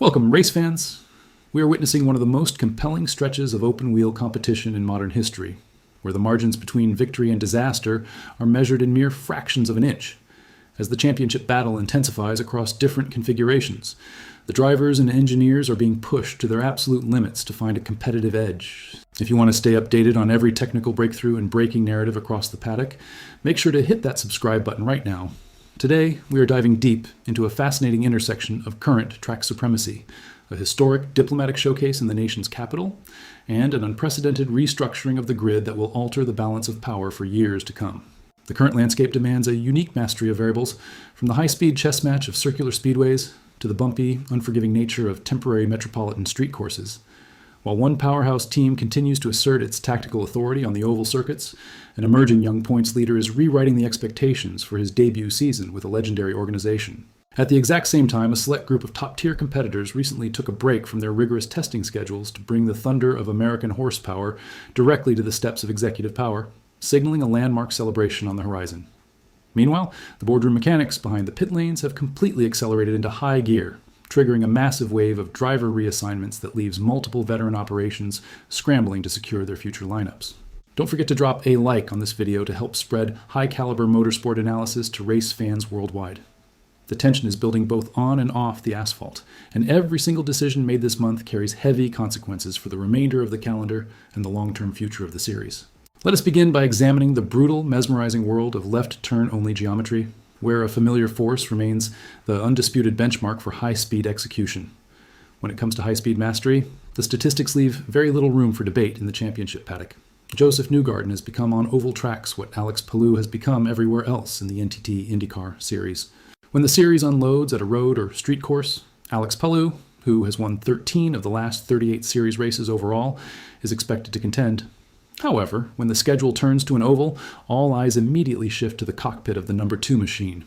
Welcome, race fans. We are witnessing one of the most compelling stretches of open-wheel competition in modern history, where the margins between victory and disaster are measured in mere fractions of an inch. As the championship battle intensifies across different configurations, the drivers and engineers are being pushed to their absolute limits to find a competitive edge. If you want to stay updated on every technical breakthrough and breaking narrative across the paddock, make sure to hit that subscribe button right now. Today, we are diving deep into a fascinating intersection of current track supremacy, a historic diplomatic showcase in the nation's capital, and an unprecedented restructuring of the grid that will alter the balance of power for years to come. The current landscape demands a unique mastery of variables, from the high-speed chess match of circular speedways to the bumpy, unforgiving nature of temporary metropolitan street courses. While one powerhouse team continues to assert its tactical authority on the oval circuits, an emerging young points leader is rewriting the expectations for his debut season with a legendary organization. At the exact same time, a select group of top-tier competitors recently took a break from their rigorous testing schedules to bring the thunder of American horsepower directly to the steps of executive power, signaling a landmark celebration on the horizon. Meanwhile, the boardroom mechanics behind the pit lanes have completely accelerated into high gear, triggering a massive wave of driver reassignments that leaves multiple veteran operations scrambling to secure their future lineups. Don't forget to drop a like on this video to help spread high-caliber motorsport analysis to race fans worldwide. The tension is building both on and off the asphalt, and every single decision made this month carries heavy consequences for the remainder of the calendar and the long-term future of the series. Let us begin by examining the brutal, mesmerizing world of left-turn-only geometry, where a familiar force remains the undisputed benchmark for high-speed execution. When it comes to high-speed mastery, the statistics leave very little room for debate in the championship paddock. Joseph Newgarden has become on oval tracks what Alex Palou has become everywhere else in the NTT IndyCar Series. When the series unloads at a road or street course, Alex Palou, who has won 13 of the last 38 series races overall, is expected to contend. However, when the schedule turns to an oval, all eyes immediately shift to the cockpit of the number 2 machine.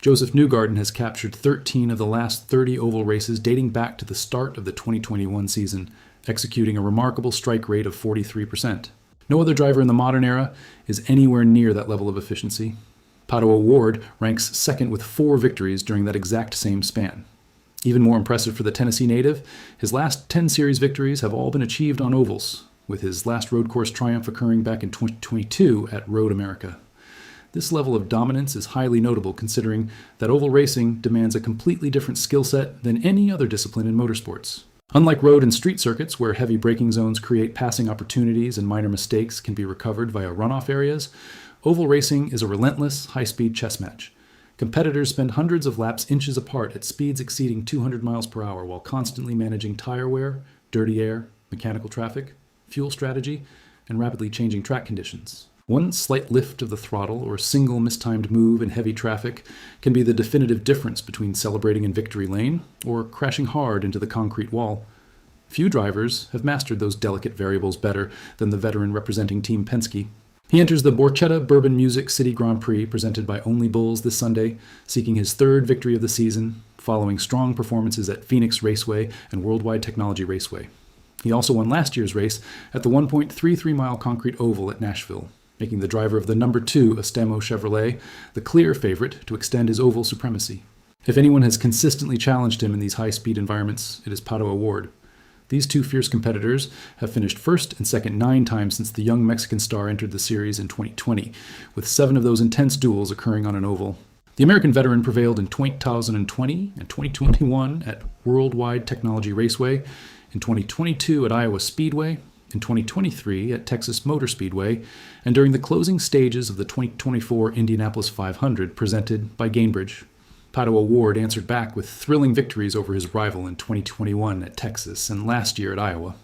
Joseph Newgarden has captured 13 of the last 30 oval races dating back to the start of the 2021 season, executing a remarkable strike rate of 43%. No other driver in the modern era is anywhere near that level of efficiency. Pato O'Ward ranks second with 4 victories during that exact same span. Even more impressive for the Tennessee native, his last 10 series victories have all been achieved on ovals, with his last road course triumph occurring back in 2022 at Road America. This level of dominance is highly notable considering that oval racing demands a completely different skill set than any other discipline in motorsports. Unlike road and street circuits, where heavy braking zones create passing opportunities and minor mistakes can be recovered via runoff areas, oval racing is a relentless, high-speed chess match. Competitors spend hundreds of laps inches apart at speeds exceeding 200 miles per hour while constantly managing tire wear, dirty air, mechanical traffic, fuel strategy, and rapidly changing track conditions. One slight lift of the throttle or a single mistimed move in heavy traffic can be the definitive difference between celebrating in victory lane or crashing hard into the concrete wall. Few drivers have mastered those delicate variables better than the veteran representing Team Penske. He enters the Borchetta Bourbon Music City Grand Prix presented by Only Bulls this Sunday, seeking his 3rd victory of the season, following strong performances at Phoenix Raceway and Worldwide Technology Raceway. He also won last year's race at the 1.33-mile concrete oval at Nashville, making the driver of the number 2 Astemo Chevrolet the clear favorite to extend his oval supremacy. If anyone has consistently challenged him in these high-speed environments, it is Pato O'Ward. These two fierce competitors have finished first and second 9 times since the young Mexican star entered the series in 2020, with 7 of those intense duels occurring on an oval. The American veteran prevailed in 2020 and 2021 at Worldwide Technology Raceway, in 2022 at Iowa Speedway, in 2023 at Texas Motor Speedway, and during the closing stages of the 2024 Indianapolis 500 presented by Gainbridge. Pato O'Ward answered back with thrilling victories over his rival in 2021 at Texas and last year at Iowa.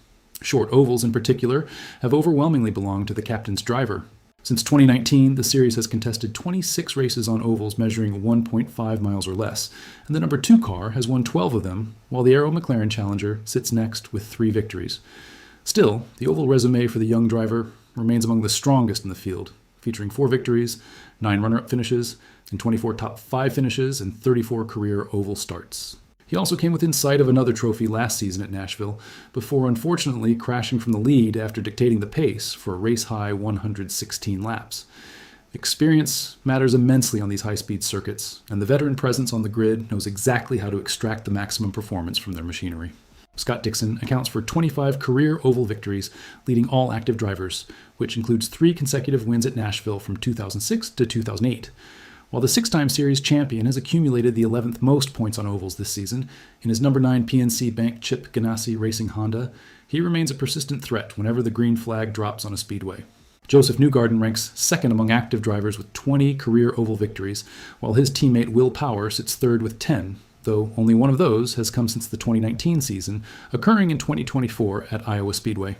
Short ovals in particular have overwhelmingly belonged to the captain's driver. Since 2019, the series has contested 26 races on ovals measuring 1.5 miles or less, and the number 2 car has won 12 of them, while the Arrow McLaren Challenger sits next with 3 victories. Still, the oval resume for the young driver remains among the strongest in the field, featuring 4 victories, 9 runner-up finishes, and 24 top 5 finishes and 34 career oval starts. He also came within sight of another trophy last season at Nashville, before unfortunately crashing from the lead after dictating the pace for a race-high 116 laps. Experience matters immensely on these high-speed circuits, and the veteran presence on the grid knows exactly how to extract the maximum performance from their machinery. Scott Dixon accounts for 25 career oval victories, leading all active drivers, which includes 3 consecutive wins at Nashville from 2006 to 2008. While the 6-time series champion has accumulated the 11th most points on ovals this season, in his number 9 PNC Bank Chip Ganassi Racing Honda, he remains a persistent threat whenever the green flag drops on a speedway. Joseph Newgarden ranks second among active drivers with 20 career oval victories, while his teammate Will Power sits third with 10, though only one of those has come since the 2019 season, occurring in 2024 at Iowa Speedway.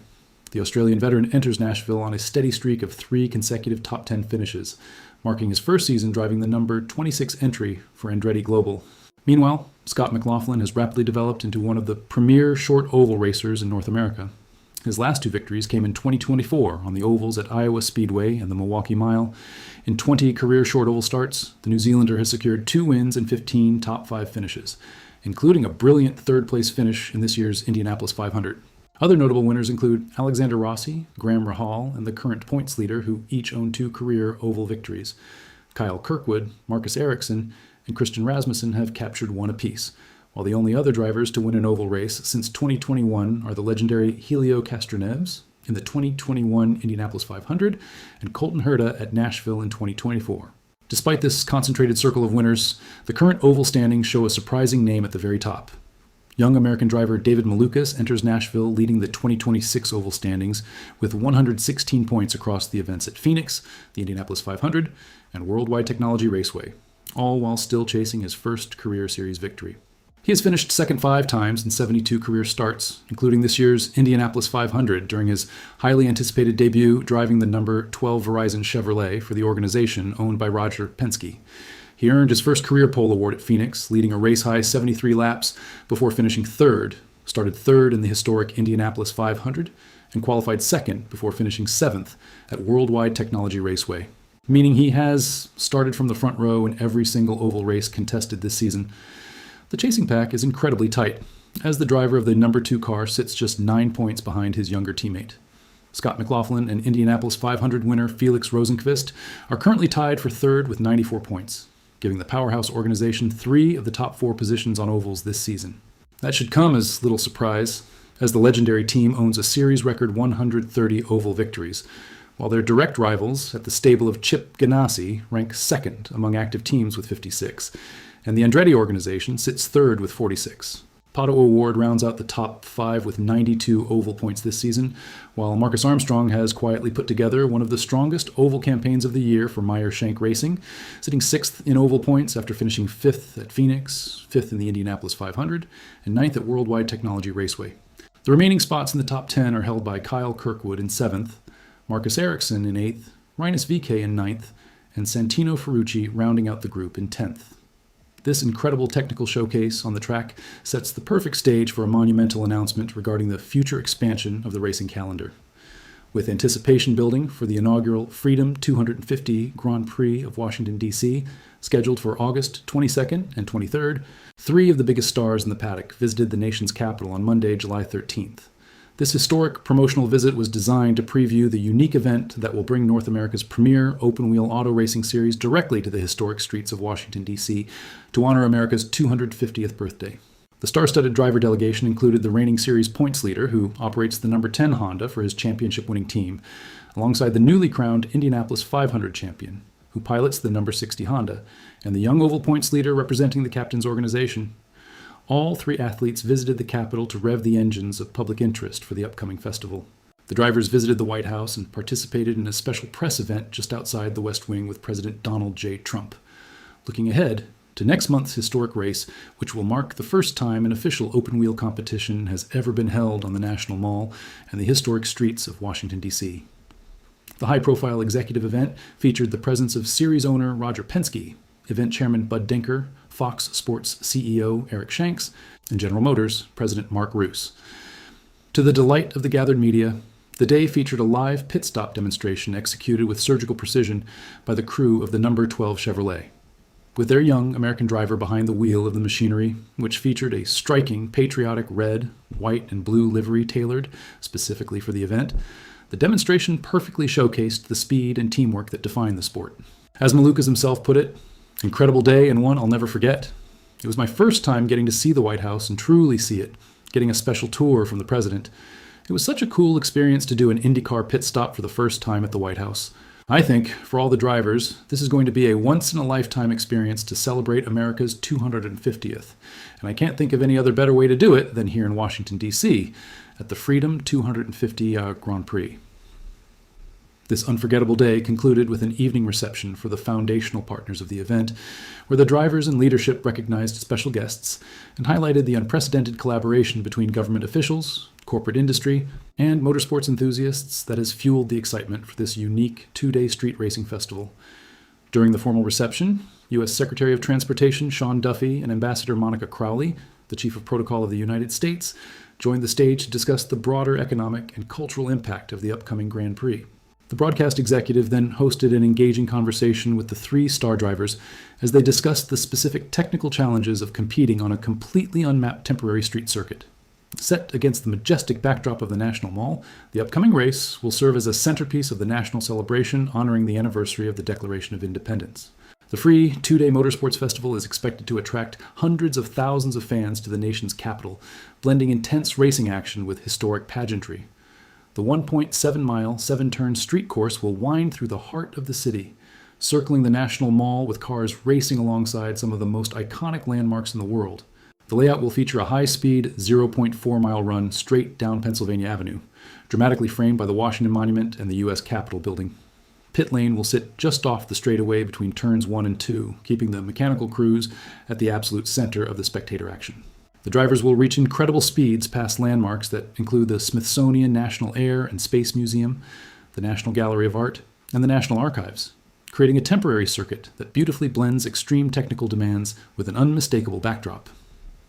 The Australian veteran enters Nashville on a steady streak of 3 consecutive top 10 finishes, marking his first season driving the number 26 entry for Andretti Global. Meanwhile, Scott McLaughlin has rapidly developed into one of the premier short oval racers in North America. His last 2 victories came in 2024 on the ovals at Iowa Speedway and the Milwaukee Mile. In 20 career short oval starts, the New Zealander has secured 2 wins and 15 top 5 finishes, including a brilliant third-place finish in this year's Indianapolis 500. Other notable winners include Alexander Rossi, Graham Rahal, and the current points leader, who each own 2 career oval victories. Kyle Kirkwood, Marcus Ericsson, and Christian Rasmussen have captured 1 apiece, while the only other drivers to win an oval race since 2021 are the legendary Helio Castroneves in the 2021 Indianapolis 500 and Colton Herta at Nashville in 2024. Despite this concentrated circle of winners, the current oval standings show a surprising name at the very top. Young American driver David Malukas enters Nashville leading the 2026 oval standings with 116 points across the events at Phoenix, the Indianapolis 500, and Worldwide Technology Raceway, all while still chasing his first career series victory. He has finished second 5 times in 72 career starts, including this year's Indianapolis 500 during his highly anticipated debut driving the number 12 Verizon Chevrolet for the organization owned by Roger Penske. He earned his first career pole award at Phoenix, leading a race-high 73 laps before finishing third, started third in the historic Indianapolis 500, and qualified second before finishing 7th at Worldwide Technology Raceway, meaning he has started from the front row in every single oval race contested this season. The chasing pack is incredibly tight, as the driver of the number 2 car sits just 9 points behind his younger teammate. Scott McLaughlin and Indianapolis 500 winner Felix Rosenqvist are currently tied for third with 94 points, giving the powerhouse organization 3 of the top 4 positions on ovals this season. That should come as little surprise, as the legendary team owns a series record 130 oval victories, while their direct rivals at the stable of Chip Ganassi rank second among active teams with 56, and the Andretti organization sits third with 46. Pato O'Ward rounds out the top 5 with 92 oval points this season, while Marcus Armstrong has quietly put together one of the strongest oval campaigns of the year for Meyer Shank Racing, sitting 6th in oval points after finishing 5th at Phoenix, 5th in the Indianapolis 500, and 9th at Worldwide Technology Raceway. The remaining spots in the top 10 are held by Kyle Kirkwood in 7th, Marcus Ericsson in 8th, Rinus VeeKay in 9th, and Santino Ferrucci rounding out the group in 10th. This incredible technical showcase on the track sets the perfect stage for a monumental announcement regarding the future expansion of the racing calendar. With anticipation building for the inaugural Freedom 250 Grand Prix of Washington, D.C., scheduled for August 22nd and 23rd, 3 of the biggest stars in the paddock visited the nation's capital on Monday, July 13th. This historic promotional visit was designed to preview the unique event that will bring North America's premier open-wheel auto racing series directly to the historic streets of Washington, D.C. to honor America's 250th birthday. The star-studded driver delegation included the reigning series points leader, who operates the number 10 Honda for his championship-winning team, alongside the newly crowned Indianapolis 500 champion, who pilots the number 60 Honda, and the young oval points leader representing the captain's organization. All 3 athletes visited the Capitol to rev the engines of public interest for the upcoming festival. The drivers visited the White House and participated in a special press event just outside the West Wing with President Donald J. Trump. Looking ahead to next month's historic race, which will mark the first time an official open-wheel competition has ever been held on the National Mall and the historic streets of Washington, D.C. The high-profile executive event featured the presence of series owner Roger Penske, event chairman Bud Denker, Fox Sports CEO Eric Shanks, and General Motors President Mark Roos. To the delight of the gathered media, the day featured a live pit stop demonstration executed with surgical precision by the crew of the number 12 Chevrolet. With their young American driver behind the wheel of the machinery, which featured a striking patriotic red, white, and blue livery tailored specifically for the event, The demonstration perfectly showcased the speed and teamwork that define the sport. As Malukas himself put it, incredible day and one I'll never forget. It was my first time getting to see the White House and truly see it, getting a special tour from the president. It was such a cool experience to do an IndyCar pit stop for the first time at the White House. I think, for all the drivers, this is going to be a once-in-a-lifetime experience to celebrate America's 250th. And I can't think of any other better way to do it than here in Washington, D.C., at the Freedom 250 Grand Prix. This unforgettable day concluded with an evening reception for the foundational partners of the event, where the drivers and leadership recognized special guests and highlighted the unprecedented collaboration between government officials, corporate industry, and motorsports enthusiasts that has fueled the excitement for this unique two-day street racing festival. During the formal reception, U.S. Secretary of Transportation Sean Duffy and Ambassador Monica Crowley, the Chief of Protocol of the United States, joined the stage to discuss the broader economic and cultural impact of the upcoming Grand Prix. The broadcast executive then hosted an engaging conversation with the three star drivers as they discussed the specific technical challenges of competing on a completely unmapped temporary street circuit. Set against the majestic backdrop of the National Mall, the upcoming race will serve as a centerpiece of the national celebration honoring the anniversary of the Declaration of Independence. The free two-day motorsports festival is expected to attract hundreds of thousands of fans to the nation's capital, blending intense racing action with historic pageantry. The 1.7-mile, 7-turn street course will wind through the heart of the city, circling the National Mall with cars racing alongside some of the most iconic landmarks in the world. The layout will feature a high-speed, 0.4-mile run straight down Pennsylvania Avenue, dramatically framed by the Washington Monument and the U.S. Capitol building. Pit lane will sit just off the straightaway between turns 1 and 2, keeping the mechanical crews at the absolute center of the spectator action. The drivers will reach incredible speeds past landmarks that include the Smithsonian National Air and Space Museum, the National Gallery of Art, and the National Archives, creating a temporary circuit that beautifully blends extreme technical demands with an unmistakable backdrop.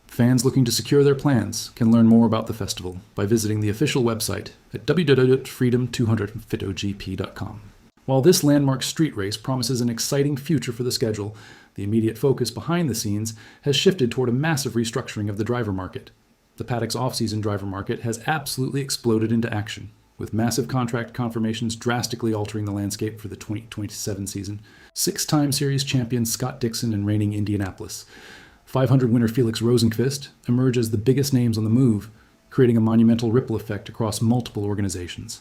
Fans looking to secure their plans can learn more about the festival by visiting the official website at www.freedom250gp.com. While this landmark street race promises an exciting future for the schedule, the immediate focus behind the scenes has shifted toward a massive restructuring of the driver market. The paddock's off-season driver market has absolutely exploded into action, with massive contract confirmations drastically altering the landscape for the 2027 season. 6-time series champion Scott Dixon and reigning Indianapolis 500 winner Felix Rosenqvist emerge as the biggest names on the move, creating a monumental ripple effect across multiple organizations.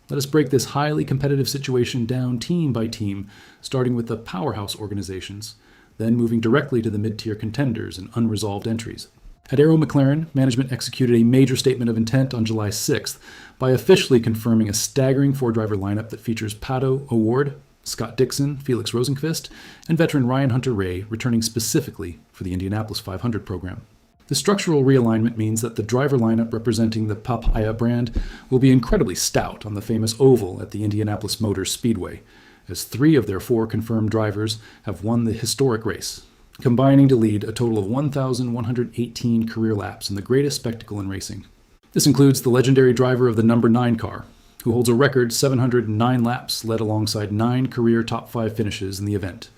Let us break this highly competitive situation down team by team, starting with the powerhouse organizations, then moving directly to the mid-tier contenders and unresolved entries. At Arrow McLaren, management executed a major statement of intent on July 6th by officially confirming a staggering 4-driver lineup that features Pato O'Ward, Scott Dixon, Felix Rosenqvist, and veteran Ryan Hunter-Reay returning specifically for the Indianapolis 500 program. The structural realignment means that the driver lineup representing the Papaya brand will be incredibly stout on the famous oval at the Indianapolis Motor Speedway, as 3 of their 4 confirmed drivers have won the historic race, combining to lead a total of 1,118 career laps in the greatest spectacle in racing. This includes the legendary driver of the number 9 car, who holds a record 709 laps led alongside 9 career top 5 finishes in the event.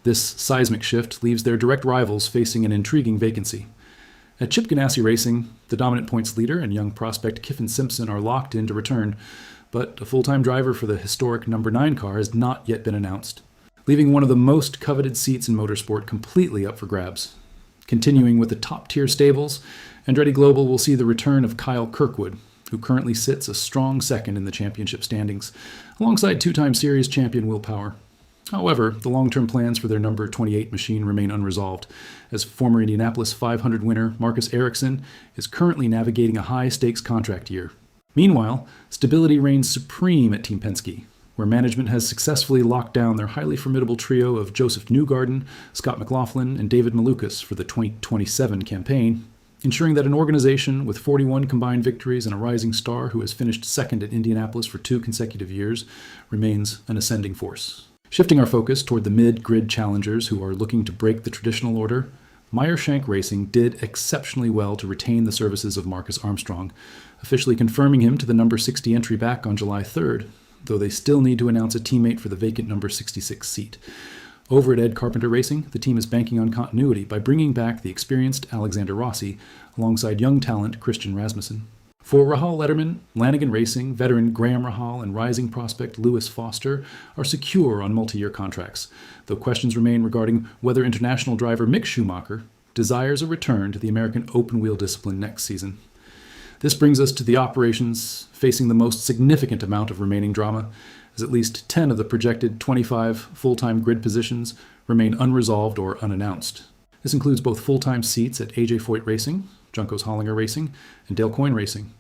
This seismic shift leaves their direct rivals facing an intriguing vacancy. At Chip Ganassi Racing, the dominant points leader and young prospect Kiffin Simpson are locked in to return, but a full-time driver for the historic number 9 car has not yet been announced, leaving one of the most coveted seats in motorsport completely up for grabs. Continuing with the top-tier stables, Andretti Global will see the return of Kyle Kirkwood, who currently sits a strong second in the championship standings, alongside 2-time series champion Will Power. However, the long-term plans for their number 28 machine remain unresolved, as former Indianapolis 500 winner Marcus Ericsson is currently navigating a high-stakes contract year. Meanwhile, stability reigns supreme at Team Penske, where management has successfully locked down their highly formidable trio of Joseph Newgarden, Scott McLaughlin, and David Malukas for the 2027 campaign, ensuring that an organization with 41 combined victories and a rising star who has finished second at Indianapolis for 2 consecutive years remains an ascending force. Shifting our focus toward the mid-grid challengers who are looking to break the traditional order, Meyer Shank Racing did exceptionally well to retain the services of Marcus Armstrong, officially confirming him to the number 60 entry back on July 3rd, though they still need to announce a teammate for the vacant number 66 seat. Over at Ed Carpenter Racing, the team is banking on continuity by bringing back the experienced Alexander Rossi alongside young talent Christian Rasmussen. For Rahal Letterman, Lanigan Racing, veteran Graham Rahal, and rising prospect Lewis Foster are secure on multi-year contracts, though questions remain regarding whether international driver Mick Schumacher desires a return to the American open-wheel discipline next season. This brings us to the operations facing the most significant amount of remaining drama, as at least 10 of the projected 25 full-time grid positions remain unresolved or unannounced. This includes both full-time seats at AJ Foyt Racing, Juncos Hollinger Racing, and Dale Coyne Racing.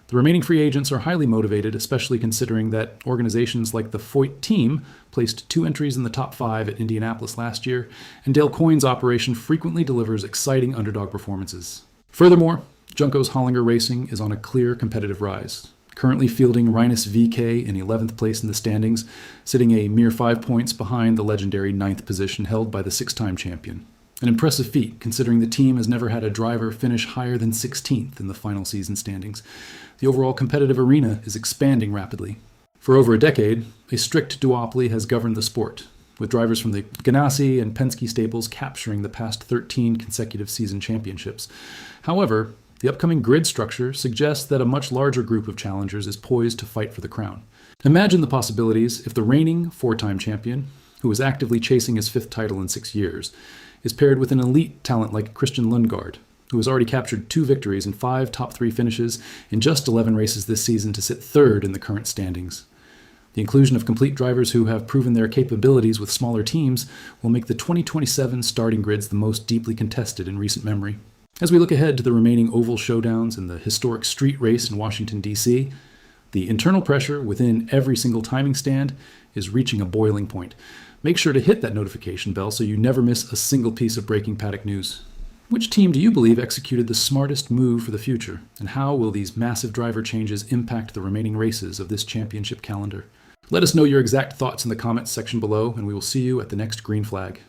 The remaining free agents are highly motivated, especially considering that organizations like the Foyt team placed 2 entries in the top 5 at Indianapolis last year, and Dale Coyne's operation frequently delivers exciting underdog performances. Furthermore, Juncos Hollinger Racing is on a clear competitive rise, currently fielding Rinus VK in 11th place in the standings, sitting a mere 5 points behind the legendary 9th position held by the 6-time champion. An impressive feat, considering the team has never had a driver finish higher than 16th in the final season standings. The overall competitive arena is expanding rapidly. For over a decade, a strict duopoly has governed the sport, with drivers from the Ganassi and Penske stables capturing the past 13 consecutive season championships. However, the upcoming grid structure suggests that a much larger group of challengers is poised to fight for the crown. Imagine the possibilities if the reigning 4-time champion, who is actively chasing his 5th title in 6 years, is paired with an elite talent like Christian Lundgaard, who has already captured 2 victories and 5 top 3 finishes in just 11 races this season to sit 3rd in the current standings. The inclusion of complete drivers who have proven their capabilities with smaller teams will make the 2027 starting grids the most deeply contested in recent memory. As we look ahead to the remaining oval showdowns and the historic street race in Washington, D.C., the internal pressure within every single timing stand is reaching a boiling point. Make sure to hit that notification bell so you never miss a single piece of breaking paddock news. Which team do you believe executed the smartest move for the future, and how will these massive driver changes impact the remaining races of this championship calendar? Let us know your exact thoughts in the comments section below, and we will see you at the next green flag.